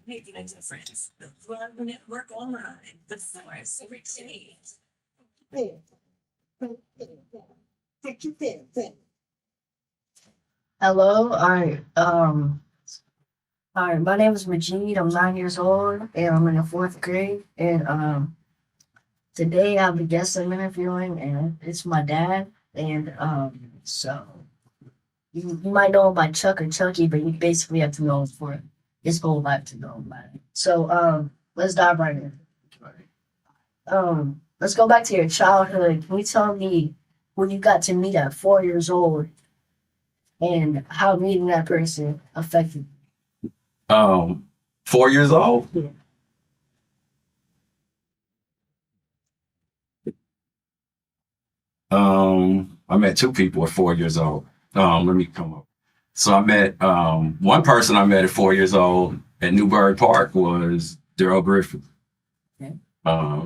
making a difference. The Love Network Online, the source of change. Hello, all right, my name is Majid. I'm 9 years old and I'm in the fourth grade. And today I have a guest I'm interviewing and it's my dad. And so you might know him by Chuck or Chucky, but you basically have to know him for his whole life to know him by it. So let's dive right in. Let's go back to your childhood. Can you tell me when you got to meet at 4 years old and how meeting that person affected 4 years old. you? I met two people at 4 years old. Let me come up. So I met one person I met at 4 years old at Newbury Park was Daryl Griffith. Okay.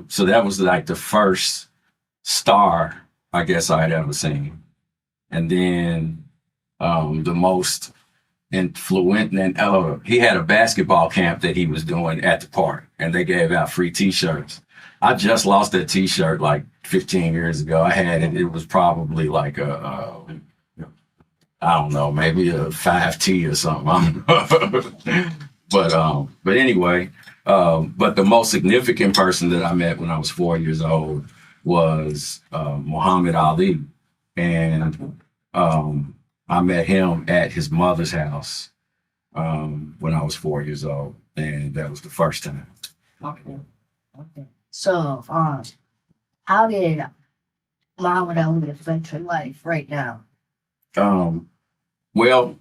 So that was like the first star I guess I had ever seen. And then the most influential, and he had a basketball camp that he was doing at the park, and they gave out free T-shirts. I just lost that T-shirt like 15 years ago. I had it. It was probably like I don't know, maybe a 5T or something. I don't know. But anyway, but the most significant person that I met when I was 4 years old was Muhammad Ali, and I met him at his mother's house when I was 4 years old, and that was the first time. Okay. Okay. So, how did Muhammad Ali affect your life right now? Well,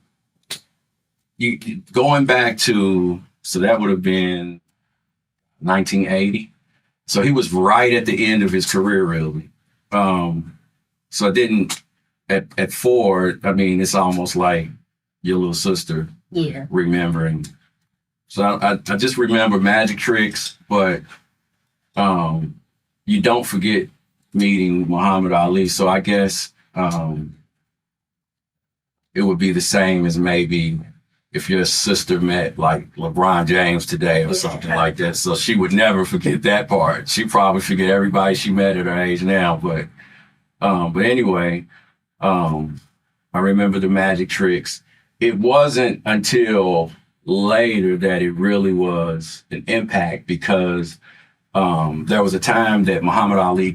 going back to, so that would have been 1980. So he was right at the end of his career, really. So I didn't, at 4, I mean, it's almost like your little sister Yeah. remembering. So I just remember magic tricks, but you don't forget meeting Muhammad Ali. So I guess it would be the same as maybe if your sister met like LeBron James today or something like that. So she would never forget that part. She'd probably forget everybody she met at her age now. But anyway, I remember the magic tricks. It wasn't until later that it really was an impact because there was a time that Muhammad Ali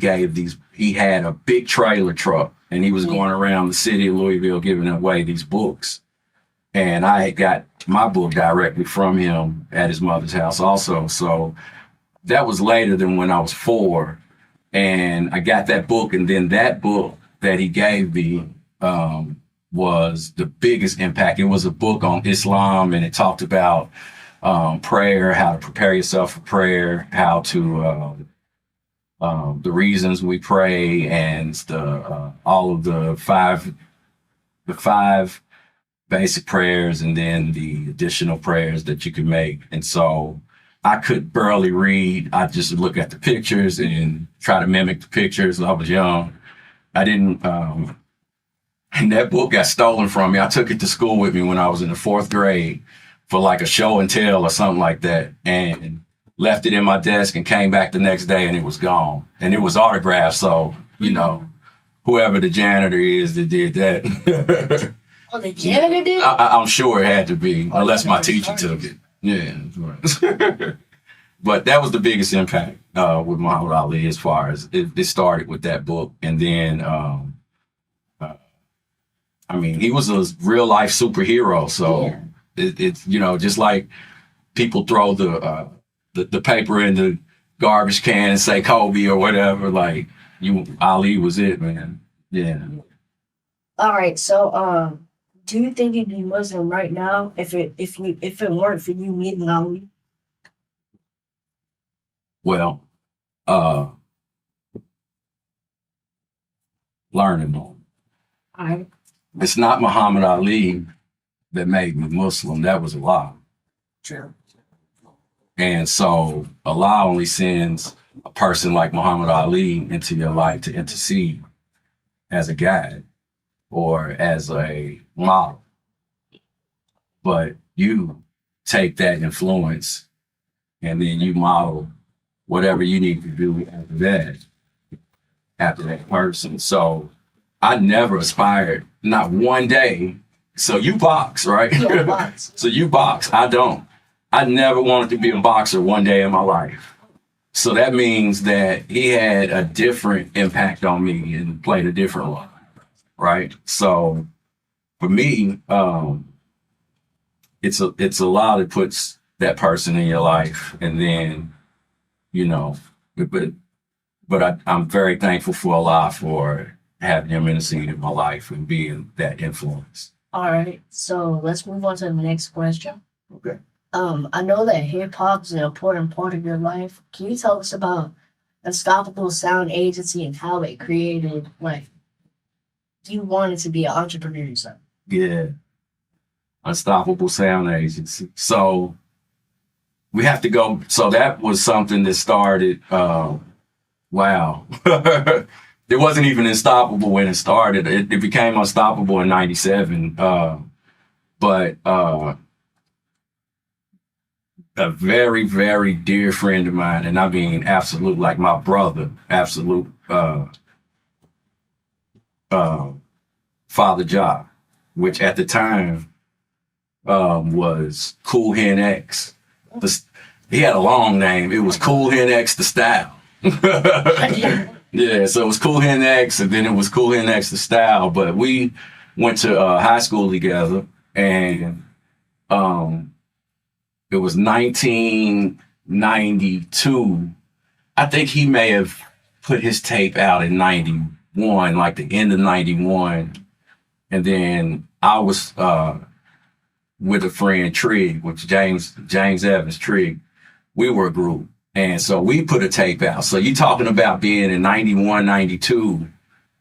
he had a big trailer truck and he was going around the city of Louisville giving away these books. And I had got my book directly from him at his mother's house also. So that was later than when I was 4. And I got that book, and then that book that he gave me was the biggest impact. It was a book on Islam, and it talked about prayer, how to prepare yourself for prayer, how to the reasons we pray, and all of the five basic prayers, and then the additional prayers that you can make. And so I could barely read. I just look at the pictures and try to mimic the pictures. I was young. I didn't, and that book got stolen from me. I took it to school with me when I was in the 4th grade for like a show and tell or something like that, and left it in my desk and came back the next day and it was gone. And it was autographed. So, whoever the janitor is that did that. Oh, the janitor did? I'm sure it had to be, unless my teacher took it. Yeah. Right. But that was the biggest impact with Muhammad Ali as far as it started with that book. And then, I mean, he was a real life superhero. So it's, just like people throw the paper in the garbage can and say Kobe or whatever, like Ali was it, man. Yeah. All right. So, do you think you'd be Muslim right now if it weren't for you meeting Ali? Well, learning them. All right. It's not Muhammad Ali that made me Muslim. That was Allah. True. And so Allah only sends a person like Muhammad Ali into your life to intercede as a guide or as a model. But you take that influence and then you model whatever you need to do after that person. So I never aspired, not one day. So you box, right? Yeah, box. So you box. I don't. I never wanted to be a boxer one day in my life. So that means that he had a different impact on me and played a different role, right? So for me, it's a lot that puts that person in your life, and then I'm very thankful for Allah for having him in the scene in my life and being that influence. All right, so let's move on to the next question. Okay. I know that hip hop is an important part of your life. Can you tell us about Unstoppable Sound Agency and how it created, like, you wanted to be an entrepreneur yourself? Yeah. Unstoppable Sound Agency. So we have to go. So that was something that started, wow. It wasn't even unstoppable when it started. It became unstoppable in 97. But a very, very dear friend of mine, and I mean absolute, like my brother, absolute Father Job, which at the time was Cool Hen X. He had a long name. It was Cool Hen X the Style. Yeah, so it was Cool Hen X, and then it was Cool Hen X the Style. But we went to high school together, and it was 1992. I think he may have put his tape out in 91, like the end of 91. And then I was with a friend, Trig, which James Evans, Trig. We were a group. And so we put a tape out. So you talking about being in 91, 92,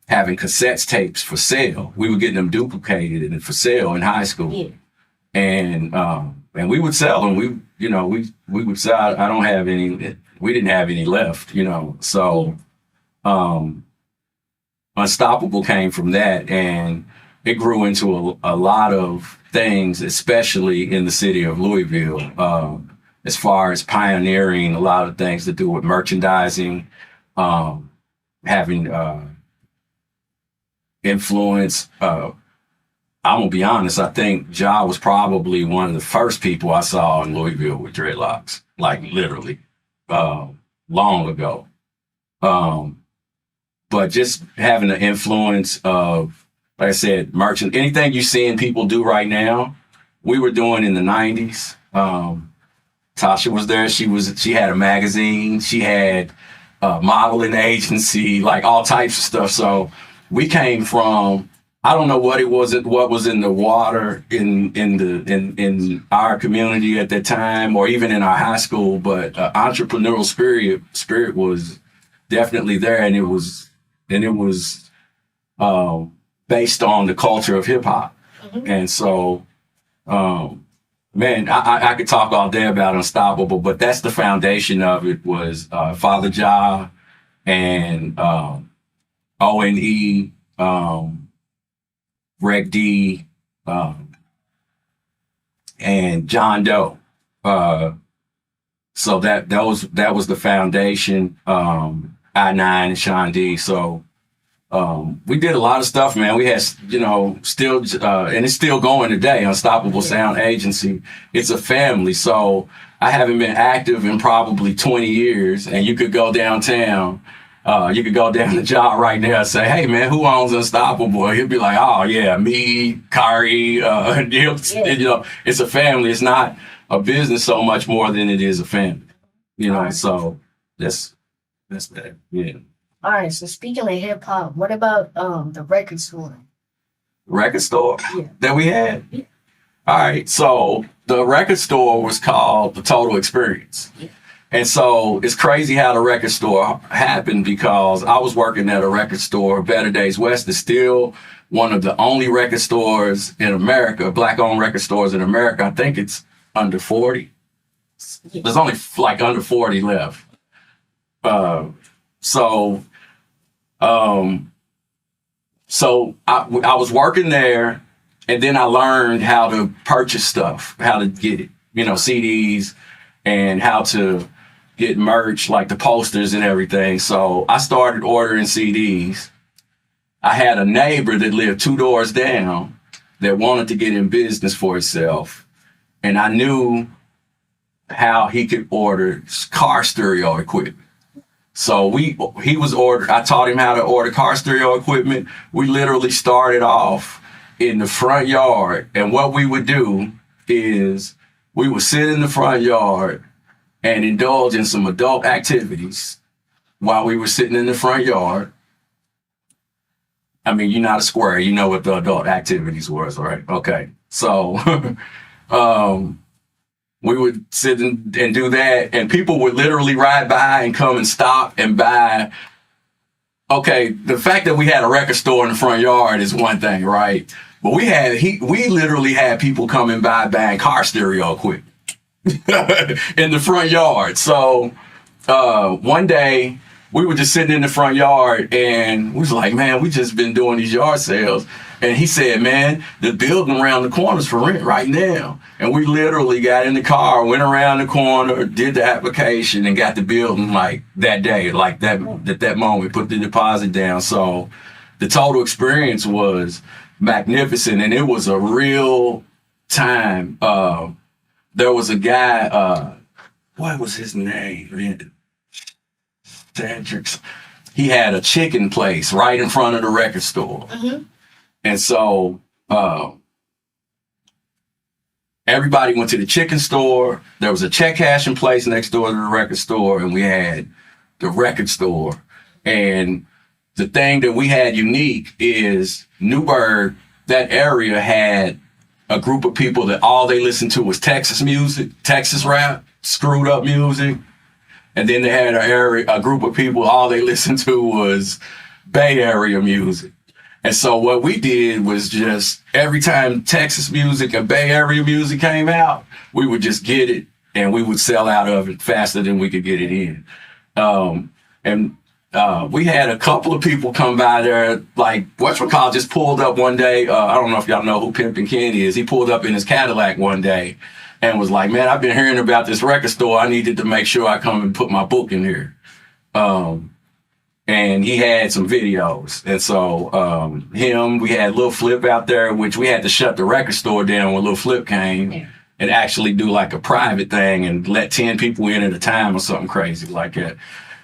having cassette tapes for sale. We were getting them duplicated and for sale in high school. Yeah. And we would sell them. We would sell. I don't have any. We didn't have any left. So Unstoppable came from that, and it grew into a lot of things, especially in the city of Louisville, as far as pioneering a lot of things to do with merchandising, having influence. I'm gonna be honest. I think Ja was probably one of the first people I saw in Louisville with dreadlocks, like literally, long ago. But just having the influence of, like I said, anything you're seeing people do right now, we were doing in the 90s. Tasha was there. She had a magazine. She had a modeling agency, like all types of stuff. So we came from, I don't know what was in the water in our community at that time, or even in our high school, but entrepreneurial spirit was definitely there, and it was based on the culture of hip hop. Mm-hmm. And so, man, I could talk all day about Unstoppable, but that's the foundation of it was Father Ja and O&E, Reg D, and John Doe. So that was the foundation. I9 and Sean D. So we did a lot of stuff, man. We had, still, and it's still going today, Unstoppable Sound Agency. It's a family. So I haven't been active in probably 20 years, and you could go downtown. You could go down the job right now and say, hey, man, who owns Unstoppable? He'll be like, oh, yeah, me, Khari. It's a family. It's not a business so much more than it is a family. So that's that. Yeah. All right, so speaking of hip hop, what about the record store? Record store that we had? Yeah. All right, so the record store was called The Total Experience. Yeah. And so it's crazy how the record store happened, because I was working at a record store. Better Days West is still one of the only record stores in America, Black-owned record stores in America. I think it's under 40. Yeah. There's only like under 40 left. So I was working there, and then I learned how to purchase stuff, how to get it, CDs. and how to get merch, like the posters and everything. So I started ordering CDs. I had a neighbor that lived 2 doors down that wanted to get in business for himself. And I knew how he could order car stereo equipment. So I taught him how to order car stereo equipment. We literally started off in the front yard. And what we would do is we would sit in the front yard and indulge in some adult activities while we were sitting in the front yard. I mean, you're not a square. You know what the adult activities was, right? Okay. So we would sit and do that, and people would literally ride by and come and stop and buy. Okay, the fact that we had a record store in the front yard is one thing, right? But we literally had people coming by buying car stereo equipment in the front yard. So one day we were just sitting in the front yard, and we was like, man, we just been doing these yard sales. And he said, man, the building around the corner is for rent right now. And we literally got in the car, went around the corner, did the application, and got the building like that day, like that at that moment, put the deposit down. So the total experience was magnificent, and it was a real time. There was a guy, what was his name? Cedric's. He had a chicken place right in front of the record store. Mm-hmm. And so everybody went to the chicken store. There was a check cashing place next door to the record store, and we had the record store. And the thing that we had unique is Newburgh, that area had a group of people that all they listened to was Texas music, Texas rap, screwed up music. And then they had a group of people, all they listened to was Bay Area music. And so what we did was just every time Texas music and Bay Area music came out, we would just get it and we would sell out of it faster than we could get it in. We had a couple of people come by there, like whatchamacallit just pulled up one day. I don't know if y'all know who Pimpin' Ken is. He pulled up in his Cadillac one day and was like, man, I've been hearing about this record store. I needed to make sure I come and put my book in here. And he had some videos. And so we had Lil Flip out there, which we had to shut the record store down when Lil Flip came and actually do like a private thing and let 10 people in at a time or something crazy like that.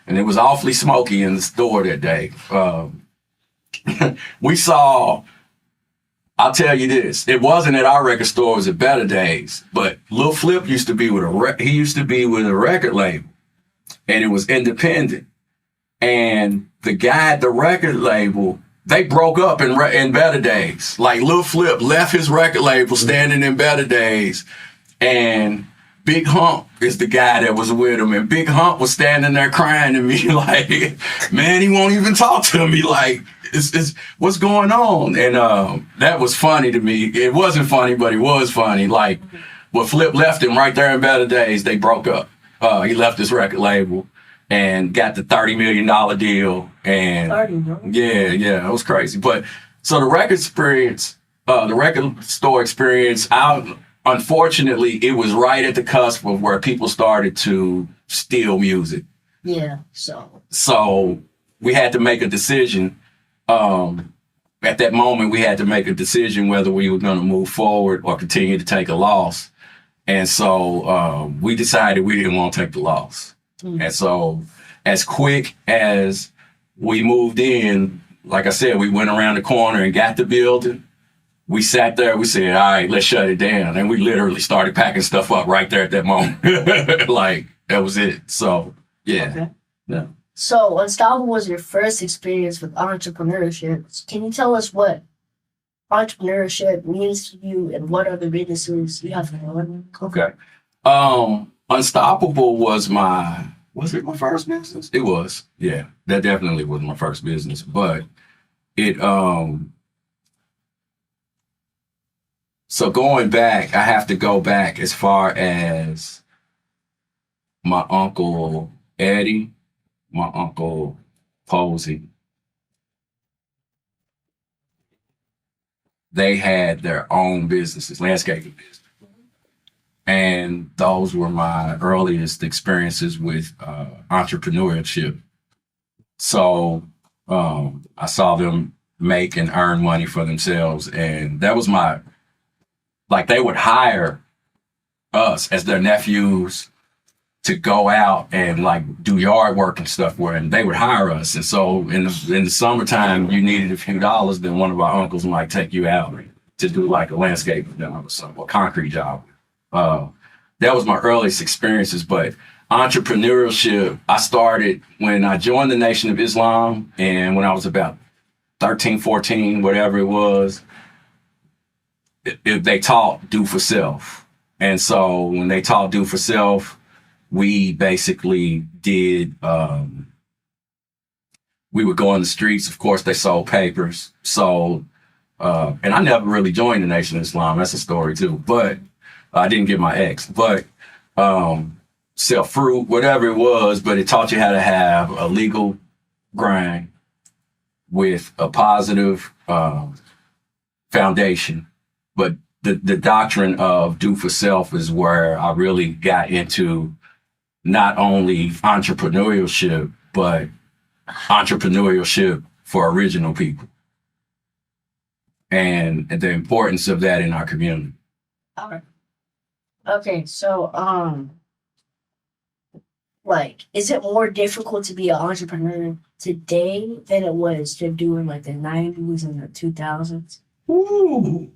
And it was awfully smoky in the store that day. We saw, I'll tell you this, it wasn't at our record store, it was at Better Days, but Lil Flip used to be with a record label, and it was independent. And the guy at the record label, they broke up in Better Days. Like Lil Flip left his record label standing in Better Days, and Big Hump is the guy that was with him. And Big Hump was standing there crying to me like, man, he won't even talk to me. Like, it's what's going on? And that was funny to me. It wasn't funny, but it was funny. Like, but Flip left him right there in Better Days. They broke up. He left his record label and got the $30 million deal. And yeah, it was crazy. But so the record store experience, unfortunately, it was right at the cusp of where people started to steal music. Yeah, so we had to make a decision. At that moment, we had to make a decision whether we were going to move forward or continue to take a loss. And so we decided we didn't want to take the loss. And so as quick as we moved in, like I said, we went around the corner and got the building. We sat there, we said, all right, let's shut it down. And we literally started packing stuff up right there at that moment. Like, that was it. So, yeah. Okay. Yeah. So, Unstoppable was your first experience with entrepreneurship. Can you tell us what entrepreneurship means to you and what other businesses you have to run? Okay. Unstoppable was it my first business? It was. Yeah, that definitely was my first business. But it, so going back, I have to go back as far as my Uncle Eddie, my Uncle Posey. They had their own businesses, landscaping business. And those were my earliest experiences with entrepreneurship. So I saw them make and earn money for themselves. And that was they would hire us as their nephews to go out and like do yard work and stuff and they would hire us. And so in the summertime, you needed a few dollars, then one of our uncles might take you out to do like a landscape job or something, or concrete job. That was my earliest experiences, but entrepreneurship, I started when I joined the Nation of Islam, and when I was about 13, 14, whatever it was, they taught do for self. And so when they taught do for self, we basically did, we would go on the streets. Of course, they sold papers, and I never really joined the Nation of Islam. That's a story too, but I didn't get my ex, but sell fruit, whatever it was, but it taught you how to have a legal grind with a positive foundation. But the doctrine of do for self is where I really got into not only entrepreneurship, but entrepreneurship for original people and the importance of that in our community. All right. Okay, so like, is it more difficult to be an entrepreneur today than it was to do in like the 90s and the 2000s? Ooh.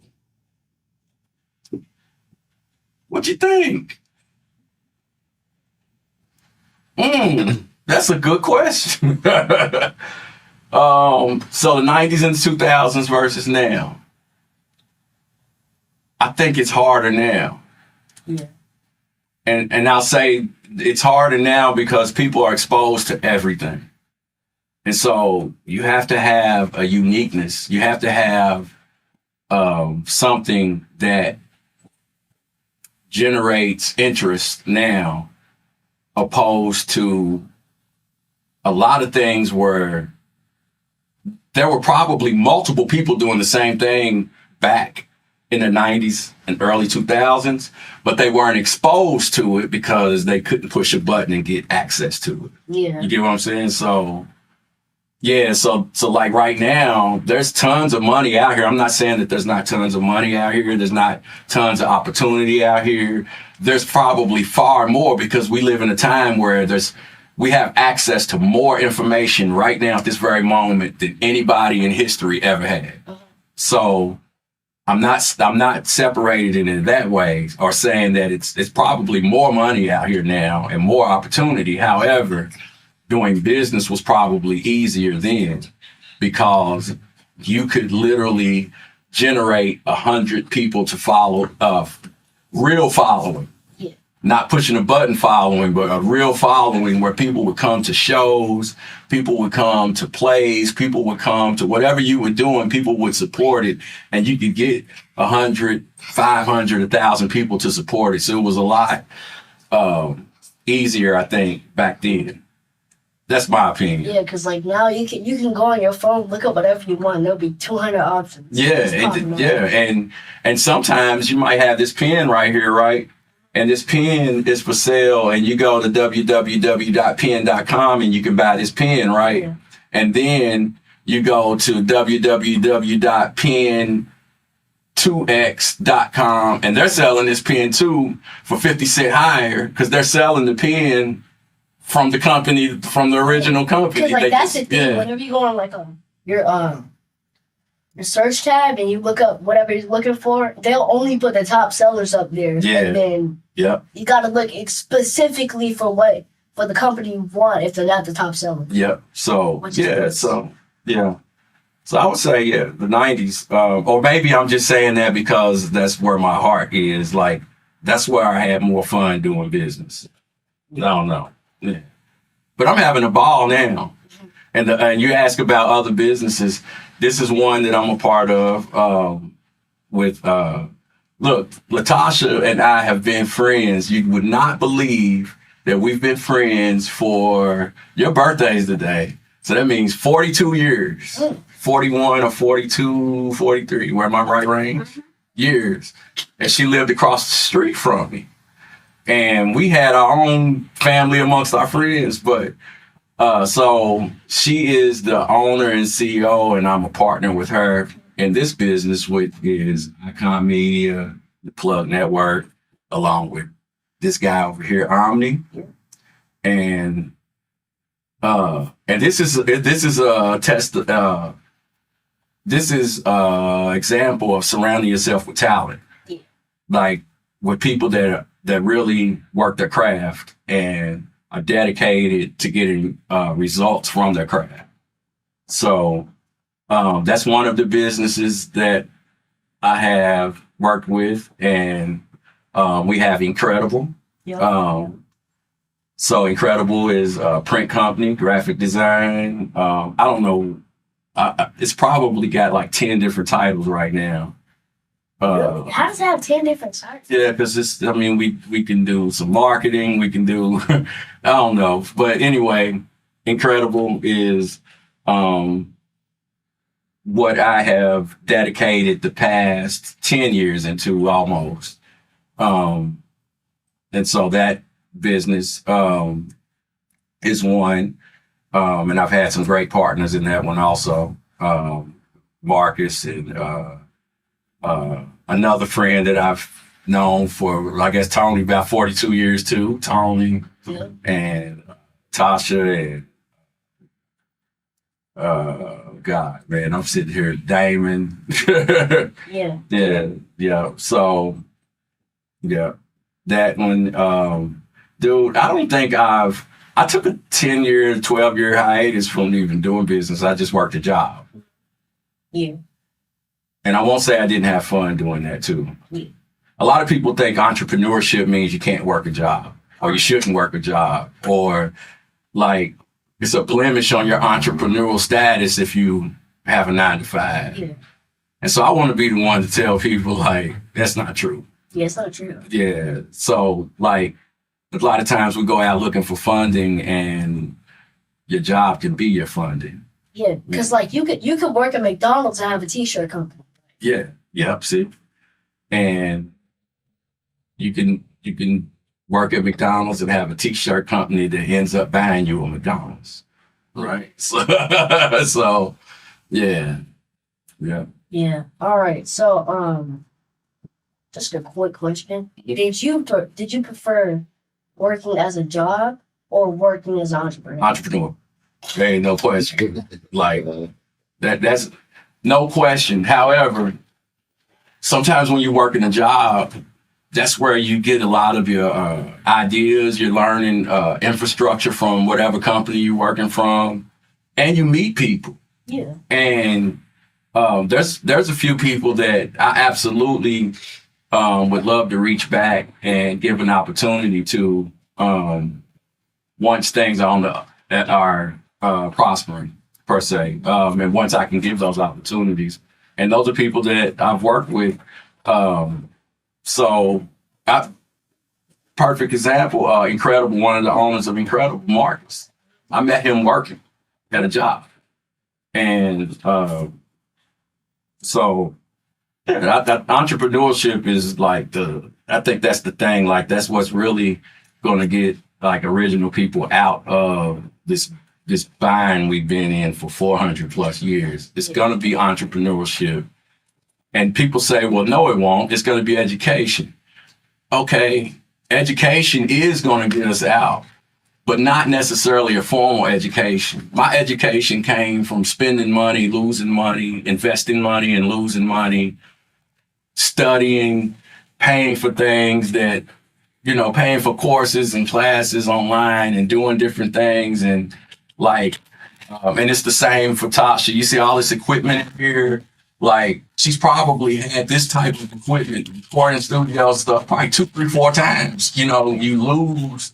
What you think? That's a good question. So the 90s and 2000s versus now. I think it's harder now. Yeah. And I'll say it's harder now because people are exposed to everything. And so you have to have a uniqueness. You have to have something that generates interest now, opposed to a lot of things where there were probably multiple people doing the same thing back in the 90s and early 2000s, but they weren't exposed to it because they couldn't push a button and get access to it. Yeah. You get what I'm saying? So, yeah, so like right now, there's tons of money out here. I'm not saying that there's not tons of money out here. There's not tons of opportunity out here. There's probably far more because we live in a time where we have access to more information right now at this very moment than anybody in history ever had. So I'm not separated in it that way or saying that it's probably more money out here now and more opportunity. However, doing business was probably easier then because you could literally generate 100 people to follow, real following. Yeah. Not pushing a button following, but a real following where people would come to shows, people would come to plays, people would come to whatever you were doing, people would support it, and you could get 100, 500, 1,000 people to support it. So it was a lot easier, I think, back then. That's my opinion. Yeah, because like now you can go on your phone, look up whatever you want. There'll be 200 options. Yeah, and sometimes you might have this pen right here, right? And this pen is for sale, and you go to www.pen.com and you can buy this pen, right? Yeah. And then you go to www.pen2x.com and they're selling this pen too for 50 cents higher because they're selling the pen from the company, from the original company. Because like that's the thing. Yeah. Whenever you go on like your search tab and you look up whatever you're looking for, they'll only put the top sellers up there. Yeah. And then you gotta look specifically for the company you want if they're not the top seller. Yep. So So I would say, the 90s, or maybe I'm just saying that because that's where my heart is. Like, that's where I had more fun doing business. I don't know. Yeah. But I'm having a ball now. And you ask about other businesses. This is one that I'm a part of look, Latasha and I have been friends. You would not believe that we've been friends for, your birthday's today. So that means 42 years, 41 or 42, 43, where am I right range? Years. And she lived across the street from me. and we had our own family amongst our friends, but so she is the owner and CEO, and I'm a partner with her in this business, which is Icon Media, the Plug Network, along with this guy over here, Omni, and this is a test. This is example of surrounding yourself with talent, like with people that really work their craft and are dedicated to getting results from their craft. So that's one of the businesses that I have worked with, and we have Incredible. So Incredible is a print company, graphic design. I don't know. It's probably got like 10 different titles right now. Really? How does it have 10 different sites? Yeah, because we can do some marketing, we can do I don't know. But anyway, Incredible is what I have dedicated the past 10 years into almost. And so that business is one. And I've had some great partners in that one also. Marcus and another friend that I've known for, I guess, Tony, about 42 years too. Tony and Tasha and God, man, I'm sitting here, Damon. Yeah. So, yeah, that one, dude, I don't think I took a 10-year, 12-year hiatus from even doing business. I just worked a job. Yeah. And I won't say I didn't have fun doing that too. Yeah. A lot of people think entrepreneurship means you can't work a job, or you shouldn't work a job, or like it's a blemish on your entrepreneurial status if you have a 9-to-5. Yeah. And so I want to be the one to tell people like, that's not true. Yeah, it's not true. Yeah. So like, a lot of times we go out looking for funding, and your job can be your funding. Yeah, because like you could work at McDonald's and have a t-shirt company. Yeah. Yep. See, and you can work at McDonald's and have a t-shirt company that ends up buying you a McDonald's, right? So yeah. Yeah. All right. So just a quick question: Did you prefer working as a job or working as an entrepreneur? Entrepreneur. There ain't no question. Like that's no question. However, sometimes when you work in a job, that's where you get a lot of your ideas. You're learning infrastructure from whatever company you're working from, and you meet people. Yeah. And there's a few people that I absolutely would love to reach back and give an opportunity to once things that are prospering per se, and once I can give those opportunities. And those are people that I've worked with. Perfect example, Incredible, one of the owners of Incredible, Marcus. I met him working at a job. And so that entrepreneurship is like I think that's the thing, like that's what's really going to get like original people out of this bind we've been in for 400 plus years. It's going to be entrepreneurship. And people say, well, no, it won't. It's going to be education. Okay, education is going to get us out, but not necessarily a formal education. My education came from spending money, losing money, investing money and losing money, studying, paying for things that, paying for courses and classes online and doing different things. And like, and it's the same for Tasha. You see all this equipment here. Like, she's probably had this type of equipment, recording studio stuff, probably 2, 3, 4 times. You lose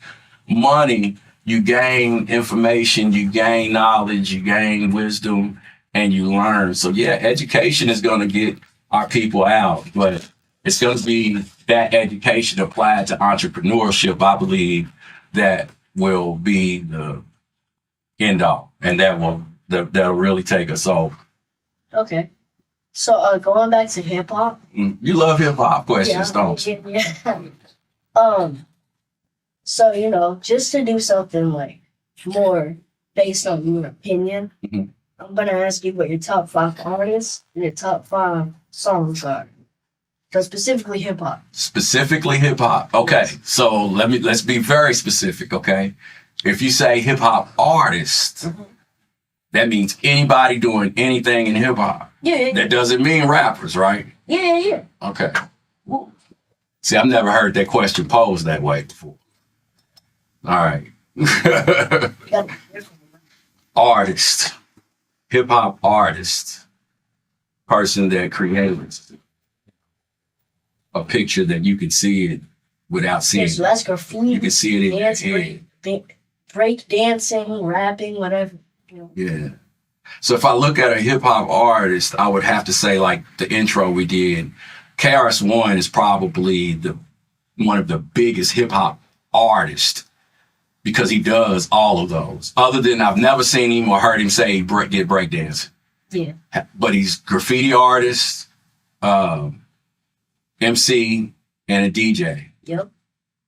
money, you gain information, you gain knowledge, you gain wisdom, and you learn. So yeah, education is going to get our people out, but it's going to be that education applied to entrepreneurship, I believe, that will be the end all, and that'll really take us over. Okay. So going back to hip hop. You love hip hop questions, don't you? Yeah. So, just to do something like more based on your opinion, Mhm. I'm gonna ask you what your top 5 artists and your top 5 songs are. So specifically hip hop. Specifically hip hop. Okay, Yes. so let's be very specific. Okay, if you say hip hop artist, Mhm. that means anybody doing anything in hip hop. Yeah. That doesn't mean rappers, right? Yeah. Okay. See, I've never heard that question posed that way before. All right. Yeah. Artist, hip hop artist, person that creates a picture that you can see it without seeing So it. that's graffiti, You can see it in your dance, head. break dancing, rapping, whatever. Yeah. So if I look at a hip hop artist, I would have to say like the intro we did. KRS-One is probably one of the biggest hip hop artists because he does all of those. Other than I've never seen him or heard him say he did breakdance. Yeah. But he's graffiti artist, MC, and a DJ. Yep.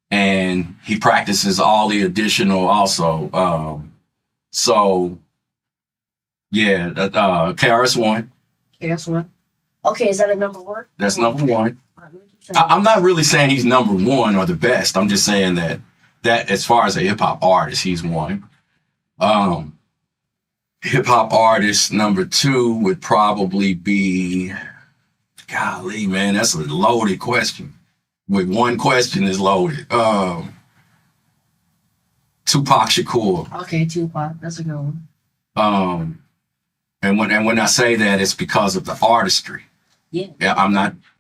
And he practices all the additional also. So yeah, KRS-One. KRS-One. Okay, is that a number 1? That's number 1. I'm not really saying he's number 1 or the best. I'm just saying that as far as a hip hop artist, he's one. Hip hop artist number 2 would probably be, golly, man, that's a loaded question. With one question is loaded. Tupac Shakur. Okay, Tupac. That's a good one. And when I say that, it's because of the artistry. Yeah.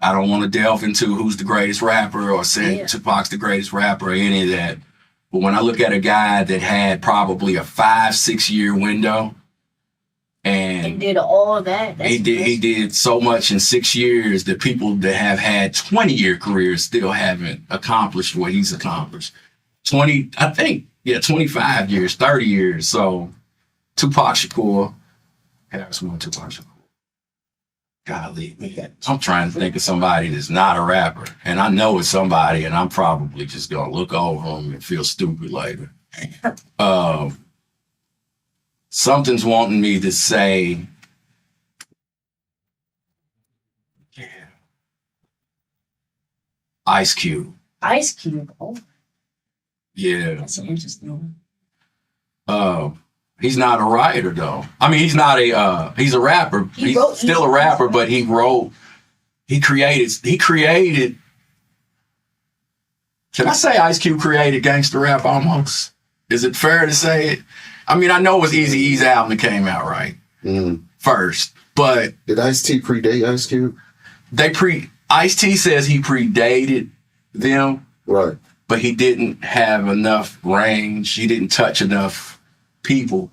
I don't want to delve into who's the greatest rapper or say Yeah. Tupac's the greatest rapper or any of that. But when I look at a guy that had probably a 5-6 year window And and did all of that. That's he did so much in 6 years that people that have had 20-year careers still haven't accomplished what he's accomplished. 25 years, 30 years. So Tupac Shakur, KRS-One, Tupac Shakur. Golly, I'm trying to think of somebody that's not a rapper, and I know it's somebody, and I'm probably just gonna look over them and feel stupid later. Something's wanting me to say, yeah, Ice Cube. Ice Cube. Oh, Yeah. that's an interesting one. He's not a writer though. I mean, he's a rapper. He's wrote still a rapper, but he created. Can I say Ice Cube created gangster rap almost? Is it fair to say it? I mean, I know it was Eazy-E's album that came out right first, but did Ice-T predate Ice Cube? Ice-T says he predated them, Right. but he didn't have enough range. He didn't touch enough people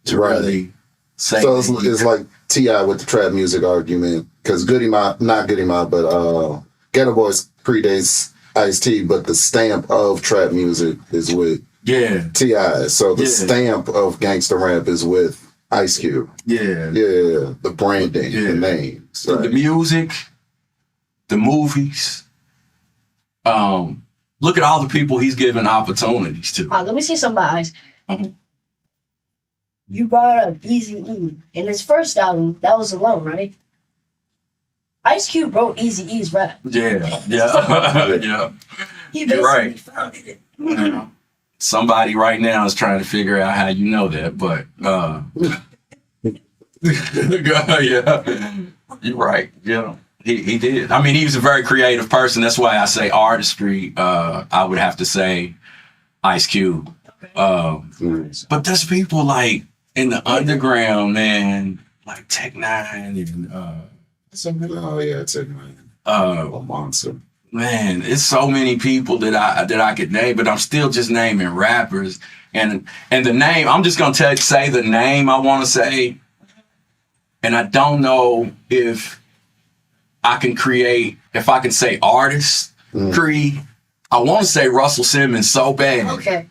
to Right. really say. So it's like T.I. with the trap music argument, because not Goody Mob, but Ghetto Boys predates Ice-T, but the stamp of trap music is with Yeah, T.I. So the Yeah. stamp of gangster rap is with Ice Cube. yeah. Yeah, the branding, Yeah. the name. So the music, the movies. Look at all the people he's given opportunities to. Let me see some Ice. Mhm. You brought up Eazy-E. In his first album, that was Alone, right? Ice Cube wrote Eazy-E's rap. Yeah, yeah, yeah. He You're basically right. founded it. Yeah. Somebody right now is trying to figure out how you know that, but yeah, you're right. Yeah, he did. I mean, he was a very creative person. That's why I say artistry. I would have to say Ice Cube. But there's people like in the underground, man, like Tech Nine and Oh yeah, it's a monster. man, it's so many people that I could name, but I'm still just naming rappers. And the name, I'm just gonna say the name I want to say, and I don't know if I can say artist. I want to say Russell Simmons so bad. Okay.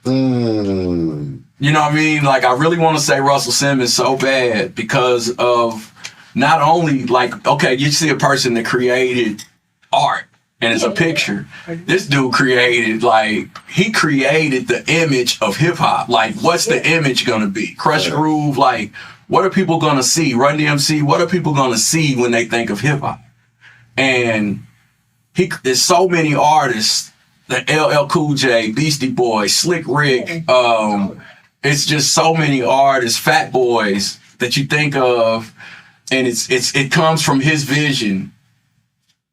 You know what I mean? Like, I really want to say Russell Simmons so bad because of not only like, okay, you see a person that created art, and it's a picture. This dude created he created the image of hip hop. Like, what's the image gonna be? Crush Groove. Like, what are people gonna see? Run DMC. What are people gonna see when they think of hip hop? And there's so many artists. The LL Cool J, Beastie Boys, Slick Rick. It's just so many artists, Fat Boys that you think of, and it comes from his vision.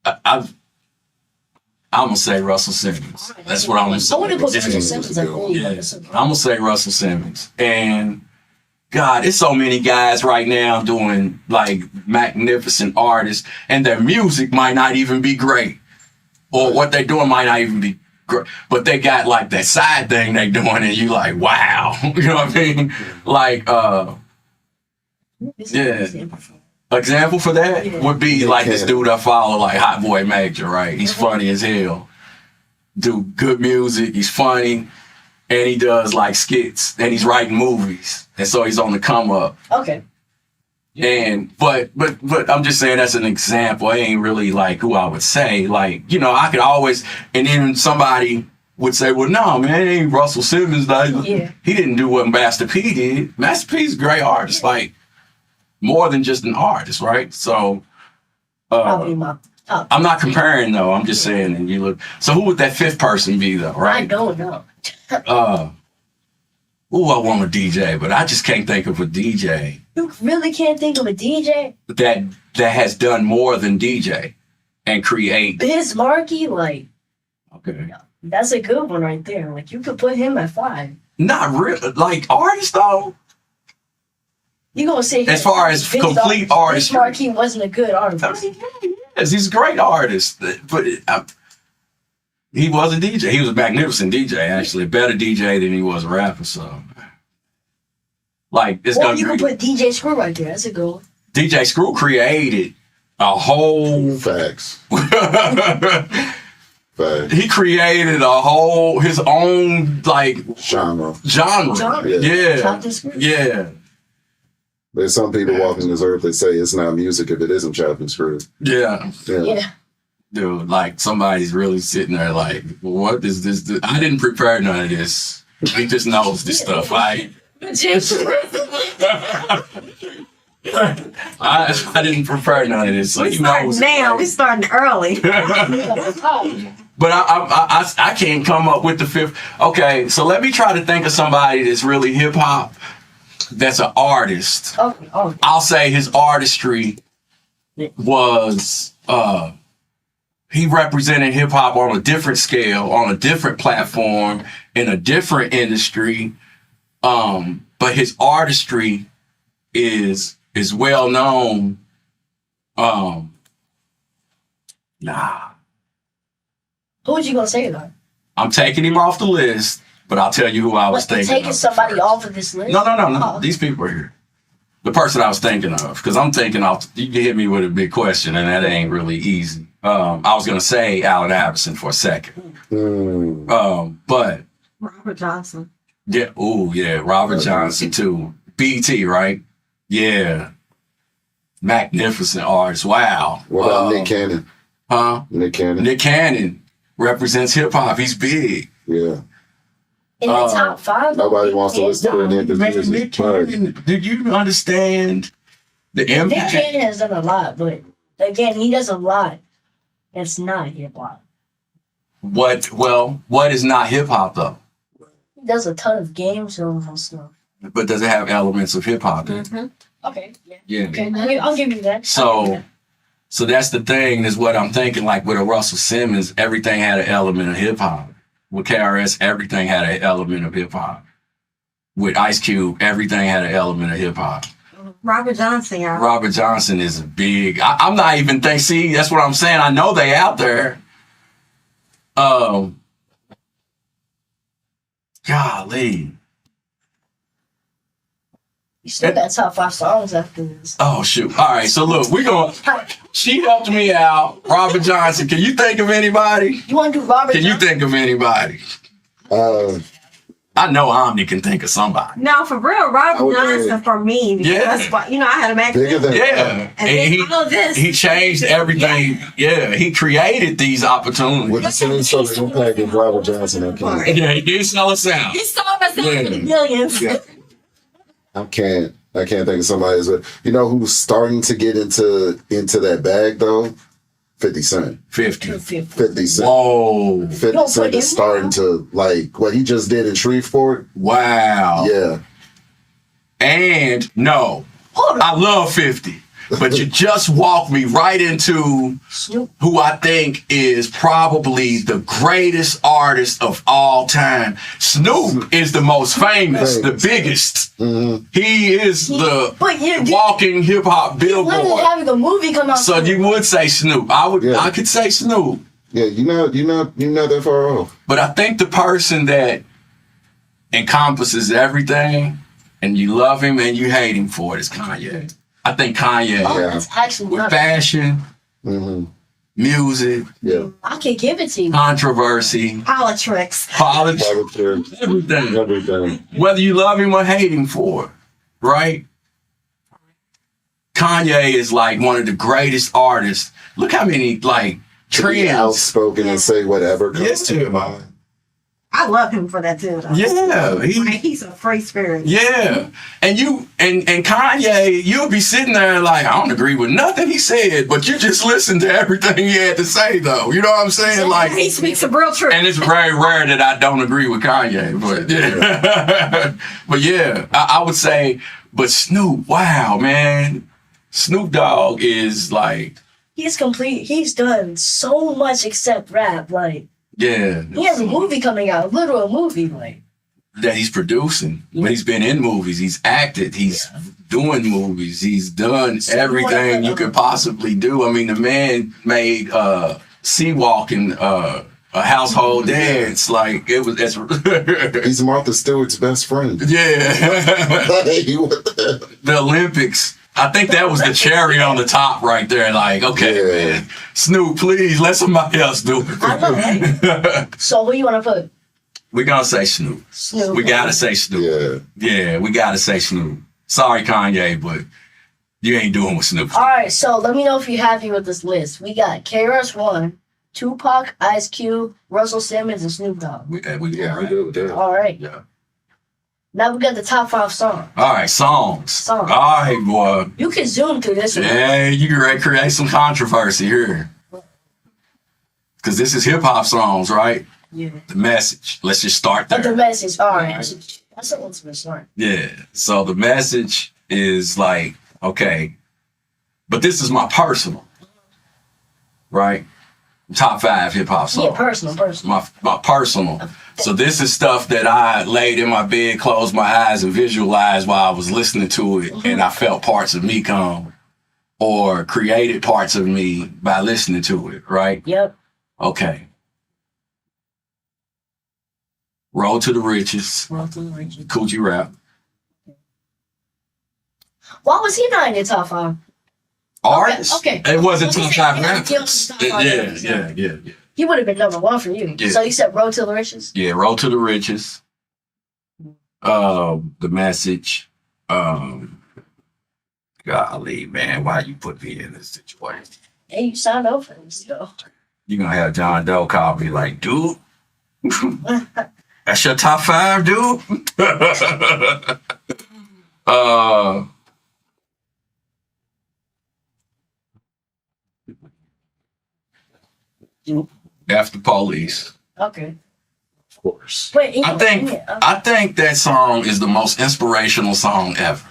I'm gonna say Russell Simmons. That's what I'm gonna say. I want to put Russell Simmons up there. Yeah, I'm gonna say Russell Simmons. And God, there's so many guys right now doing like magnificent artists, and their music might not even be great, or what they're doing might not even be great. But they got like that side thing they doing, and you like, wow, you know what I mean? Like, yeah. Example for that would be like this dude I follow, like Hot Boy Major, right? He's funny as hell. Do good music, he's funny, and he does like skits, and he's writing movies, and so he's on the come up. Okay. And but I'm just saying that's an example. It ain't really like who I would say. Like, you know, I could always, and then somebody would say, well, no, man, it ain't Russell Simmons. He didn't do what Master P did. Master P's a great artist. Like, more than just an artist, right? So I'm not comparing though. I'm just saying, and you look. So who would that fifth person be though, right? I don't know. I want a DJ, but I just can't think of a DJ. You really can't think of a DJ that has done more than DJ and create. Biz Markie, like, okay, that's a good one right there. Like, you could put him at 5. Not really, like artist though. You gonna say as far as complete artist, Biz Markie wasn't a good artist. Yes, he's a great artist, but he was a DJ. He was a magnificent DJ, actually, a better DJ than he was a rapper. So, like, it's or you can put DJ Screw right there. That's a good one. DJ Screw created a whole facts. He created his own like genre. Yeah. There's some people walking this earth that say it's not music if it isn't chopped and screwed. Yeah. Dude, like somebody's really sitting there like, what is this? I didn't prepare none of this. He just knows this stuff. I didn't prepare none of this. So he knows. Now we're starting early. But I can't come up with the fifth. Okay, so let me try to think of somebody that's really hip hop. That's an artist. I'll say his artistry was he represented hip hop on a different scale, on a different platform, in a different industry. But his artistry is well known. Who was you gonna say though? I'm taking him off the list. But I'll tell you who I was thinking. Taking somebody off of this list? No. These people are here. The person I was thinking of, because I'm thinking off. You hit me with a big question, and that ain't really easy. I was gonna say Allen Iverson for a second, but Robert Johnson. Yeah. Oh yeah, Robert Johnson too. BT, right? Yeah. Magnificent artist. Wow. What about Nick Cannon? Huh? Nick Cannon. Nick Cannon represents hip hop. He's big. Yeah. In the top 5? Nobody wants to listen to it because Nick Cannon, did you understand the impact? Nick Cannon has done a lot, but again, he does a lot. It's not hip hop. What is not hip hop though? He does a ton of game shows and stuff. But does it have elements of hip hop? Mm-hmm. Okay. Yeah. Okay, I'll give you that. So that's the thing is what I'm thinking. Like with a Russell Simmons, everything had an element of hip hop. With KRS, everything had an element of hip hop. With Ice Cube, everything had an element of hip hop. Robert Johnson, y'all. Robert Johnson is a big. I'm not even think. See, that's what I'm saying. I know they out there. Golly. You still got top 5 songs after this. Oh shoot! All right, so look, she helped me out. Robert Johnson. Can you think of anybody? You want to do Robert? Can you think of anybody? I know Omni can think of somebody. No, for real, I Roger would agree. Johnson for me. Because Yeah. that's why, I had a Bigger magazine. than Yeah. And then all this. He changed everything. Yeah. He created these opportunities. with the same sort of impact as Robert Johnson and King. Yeah, he did sell us out. He sold us out Yeah. for millions. Yeah. I can't think of somebody else. You know who's starting to get into that bag though? 50 Cent. 50. 50 Cent. Whoa. 50 Don't Cent put is him starting down. to like what he just did in Shreveport. Wow. Yeah. And no, Hold on. I love 50, but you just walked me right into Snoop. who I think is probably the greatest artist of all time. Snoop is the most famous, the biggest. Mhm. He is the But you walking hip hop literally billboard. having a movie come out. So you would say Snoop. Yeah. I could say Snoop. Yeah, you're not that far off. But I think the person that encompasses everything, and you love him and you hate him for it, is Kanye. I think Kanye, Oh, Yeah. that's actually with not. fashion, Hmm. music, Yeah. I can give it to you. controversy, Politics. politics, Politics, everything. everything. Whether you love him or hate him for it, right? Kanye is like one of the greatest artists. Look how many like To be trends. outspoken and say whatever comes Yes, to your mind. I love him for that too. Though. Yeah, Like, he's a free spirit. yeah. And you and Kanye, you'll be sitting there like, I don't agree with nothing he said, but you just listen to everything he had to say though. You know what I'm saying? Like, He speaks a real truth. and it's very rare that I don't agree with Kanye, but yeah. But yeah, I would say, but Snoop, wow, man. Snoop Dogg is like, He's complete. He's done so much except rap. Like yeah, he has a movie coming out, a literal movie. Like that he's producing. But he's been in movies, he's acted, he's doing movies, he's done everything you could possibly do. I mean, the man made Sea Walking a household dance. Like it was that's He's Martha Stewart's best friend. yeah. Hey, what the? The Olympics. I think that was the cherry on the top right there. Like, okay, Yeah. man, Snoop, please let somebody else do I know. it. So what do you want to put? We're gonna say Snoop. Snoop. We gotta say Snoop. Yeah. Yeah, we gotta say Snoop. Sorry, Kanye, but you ain't doing with Snoop. All right. So let me know if you're happy with this list. We got KRS One, Tupac, Ice Cube, Russell Simmons, and Snoop Dogg. We Yeah, I do. Yeah. All right. Yeah. Now we got the top 5 songs. All right, songs. Songs. All right, boy. You can zoom through this one. Yeah, you can create some controversy here. Because this is hip hop songs, right? Yeah. The message. Let's just start But the there. message. All right. All That's an ultimate start. Yeah. So the message is like, okay, but this is my personal, right? Top 5 hip hop songs. Yeah, personal. My personal. So this is stuff that I laid in my bed, closed my eyes, and visualized while I was listening to it, and I felt parts of me come, or created parts of me by listening to it, right? Yep. Okay. Road to the Riches, Coochie Rap. Why was he not in your top 5? Artists? okay. It wasn't Okay, top 5 yeah, rappers. top five Yeah, rappers, yeah. He would have been number 1 for you. Yeah. So you said Road to the Riches? Yeah, Road to the Riches. The message. Golly, man, why you put me in this situation? Hey, you signed up for this, though. You're gonna have John Doe call me like, dude, that's your top 5, dude. After Police. Okay. Of course. Wait, I think that song is the most inspirational song ever.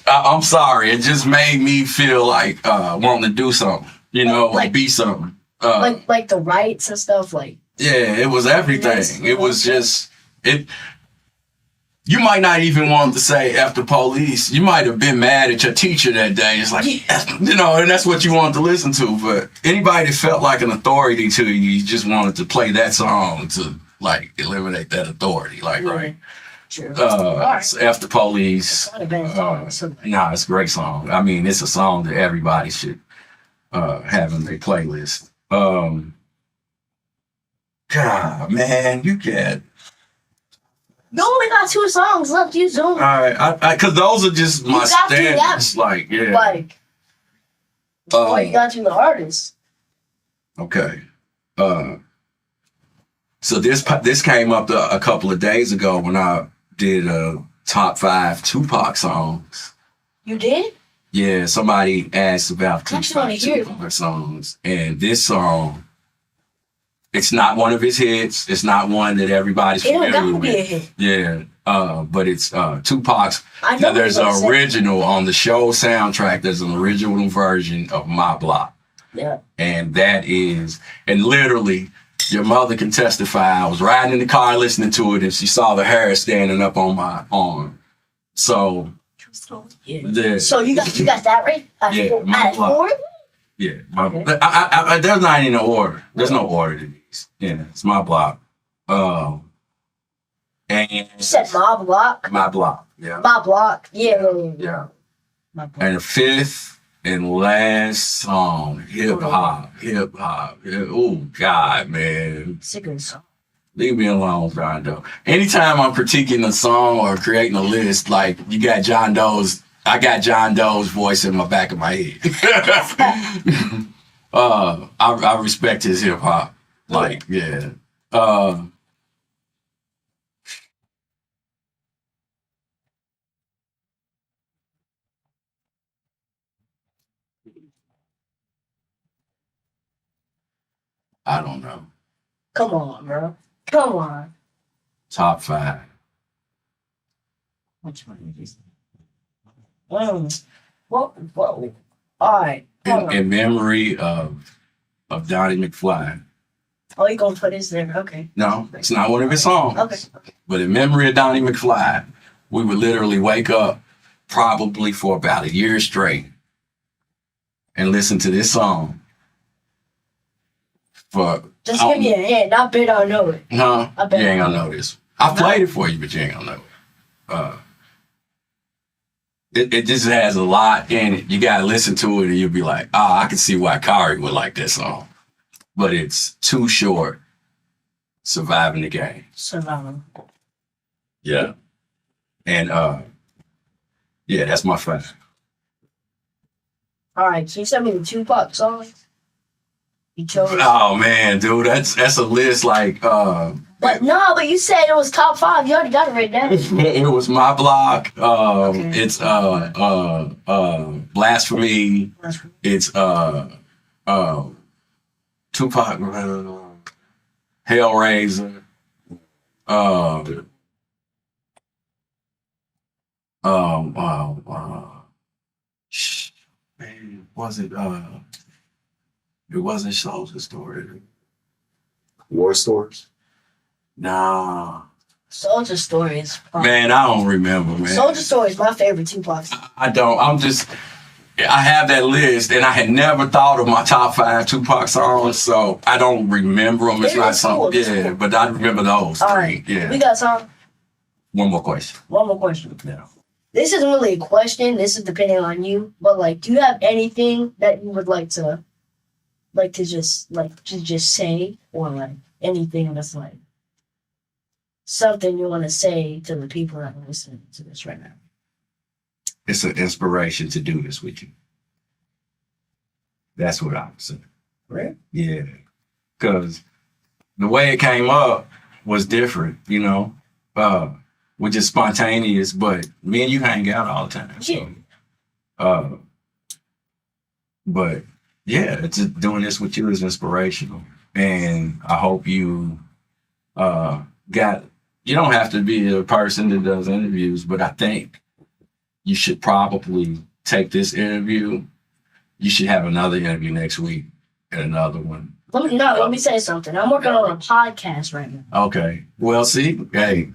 I'm sorry, it just made me feel like wanting to do something, you know, like be something. like the rights and stuff, like Yeah, it was everything. It was just it. You might not even want to say after police. You might have been mad at your teacher that day. It's like, you know, and that's what you wanted to listen to. But anybody that felt like an authority to you, you just wanted to play that song to like eliminate that authority. Like, right. True. So after police. It's not a bad song. Nah, it's a great song. I mean, it's a song that everybody should have in their playlist. God, man, you get. You only got 2 songs left. You zoom. All right, because those are just my got to standards. Like, yeah. Like, oh, you got to the artist. Okay. So this came up a couple of days ago when I did top 5 Tupac songs. You did? Yeah, somebody asked about I actually wanna hear it. Tupac songs, and this song, it's not one of his hits. It's not one that everybody's It don't familiar gotta be a with. hit. Yeah, but it's Tupac's. I Now know there's what an you're saying. original on the show soundtrack. There's an original version of My Block. Yeah. And that is, and literally, your mother can testify. I was riding in the car listening to it, and she saw the hair standing up on my arm. So, Yeah. So you got that right? Yeah, my At block. 4? yeah, Okay. there's not any order. There's no order to these. Yeah, it's My Block. And You said My Block? My Block. Yeah, My Block. Yeah. yeah. My Block. And the 5th and last song, hip hop. Oh God, man. Sick of the song. Leave me alone, John Doe. Anytime I'm critiquing a song or creating a list, like you got John Doe's, I got John Doe's voice in my back of my head. I respect his hip hop. Like, yeah. I don't know. Come on, bro. Come on. Top 5. Which one is this? What? All right. Hold on. In memory of Donnie McFly. Oh, you gonna put this there? Okay. No, it's not one of his songs. Okay. But in memory of Donnie McFly, we would literally wake up probably for about a year straight and listen to this song. Just give me a hint. I bet I know it. No, I bet you ain't I gonna know this. I played it for you, but you ain't gonna know it. It just has a lot in it. You gotta listen to it and you'll be like, I can see why Khari would like this song. But it's Too Short, Surviving the Game. Surviving. Yeah. And yeah, that's my friend. All right. Can you send me the Tupac songs? You chose. Oh man, dude, that's a list like But no, but you said it was top 5. You already got it right now. it was My Block. Okay. It's Blasphemy. It's Tupac, Hellraiser. Man, was it wasn't Soldier Story. War Stories. Nah. Soldier Story is fun. Man, I don't remember, man. Soldier Story is my favorite Tupac song. I don't. I have that list, and I had never thought of my top 5 Tupac songs, so I don't remember them. It's Yeah, not that's cool, something. that's Yeah, cool. but I remember those All 3. right. Yeah. We got time. One more question. One more question. Yeah. This isn't really a question. This is depending on you. But like, do you have anything that you would like to just say, or like anything that's like something you want to say to the people that are listening to this right now? It's an inspiration to do this with you. That's what I would say. Right? Yeah. Because the way it came up was different, you know. We're just spontaneous, but me and you hang out all the time. So, but yeah, it's just doing this with you is inspirational. And I hope you you don't have to be a person that does interviews, but I think you should probably take this interview. You should have another interview next week and another one. Let me say something. I'm working on a podcast right now. Okay. Well, see, hey,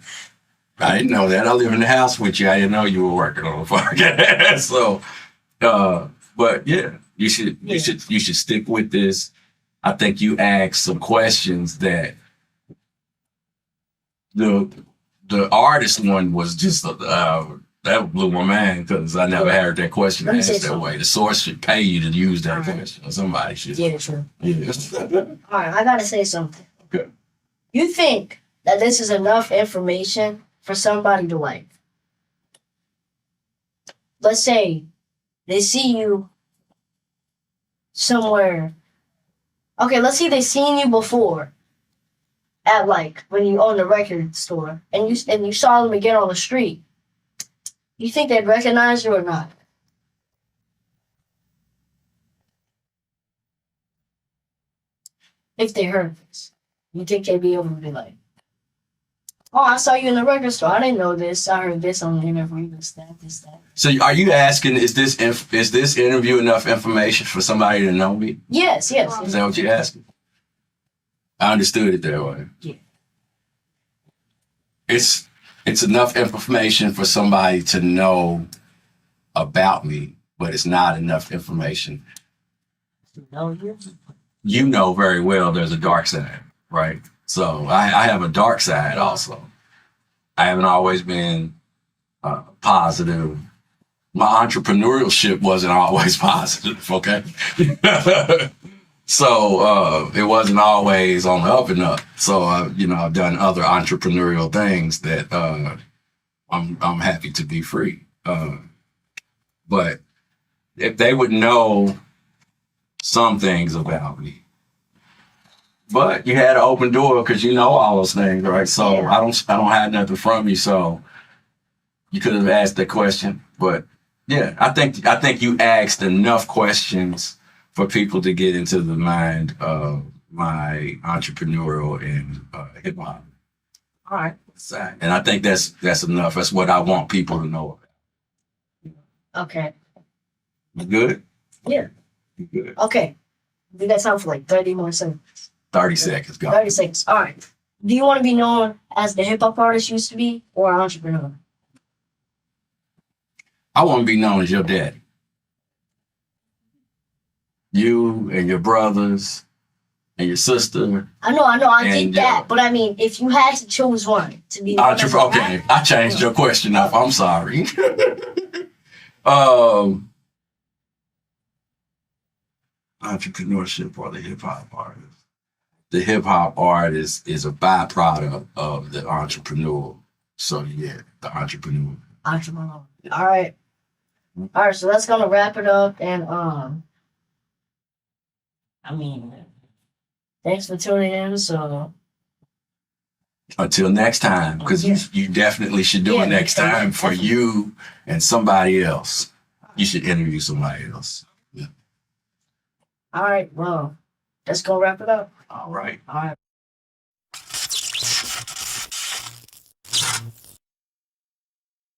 I didn't know that. I live in the house with you. I didn't know you were working on a podcast. So, but yeah, you should stick with this. I think you asked some questions that the artist one was just that blew my mind because I never heard that question Let me say asked that something. way. The source should pay you to use that Alright. question. Or somebody should. Yeah, true. Yeah. All right, I gotta say something. Okay. You think that this is enough information for somebody to like? Let's say they see you somewhere. Okay, let's say they seen you before at like when you own the record store, and you saw them again on the street. You think they'd recognize you or not? If they heard this, you think they'd be able to be like, "Oh, I saw you in the record store. I didn't know this. I heard this on the interview. This, that, this, that." So are you asking, is this interview enough information for somebody to know me? Yes, yes. Is that what you're asking? I understood it that way. Yeah. It's enough information for somebody to know about me, but it's not enough information. No, you. You know very well there's a dark side, right? So I have a dark side also. I haven't always been positive. My entrepreneurship wasn't always positive, okay? So it wasn't always on the up and up. So I've done other entrepreneurial things that I'm happy to be free. But if they would know some things about me, but you had an open door because you know all those things, right? So Yeah. I don't hide nothing from you. So you could have asked that question, but yeah, I think you asked enough questions for people to get into the mind of my entrepreneurial and hip hop All right. side, and I think that's enough. That's what I want people to know. Okay. You good? Yeah. You good? Okay. We got time for like 30 more seconds. 30 seconds. Go. 30 seconds. All right. Do you want to be known as the hip hop artist you used to be or an entrepreneur? I want to be known as your daddy. You and your brothers and your sister. I know, I And, get that. But I mean, if you had to choose one to be known as a Okay, I changed your question up. I'm sorry. Entrepreneurship or the hip hop artist. The hip hop artist is a byproduct of the entrepreneur. So yeah, the entrepreneur. entrepreneur. All right. All right, so that's gonna wrap it up. And I mean, thanks for tuning in. So Until next time, because you definitely should do Yeah, it next time for definitely. you and somebody else. You should interview somebody else. all right, well, that's gonna wrap it up. All right. All right.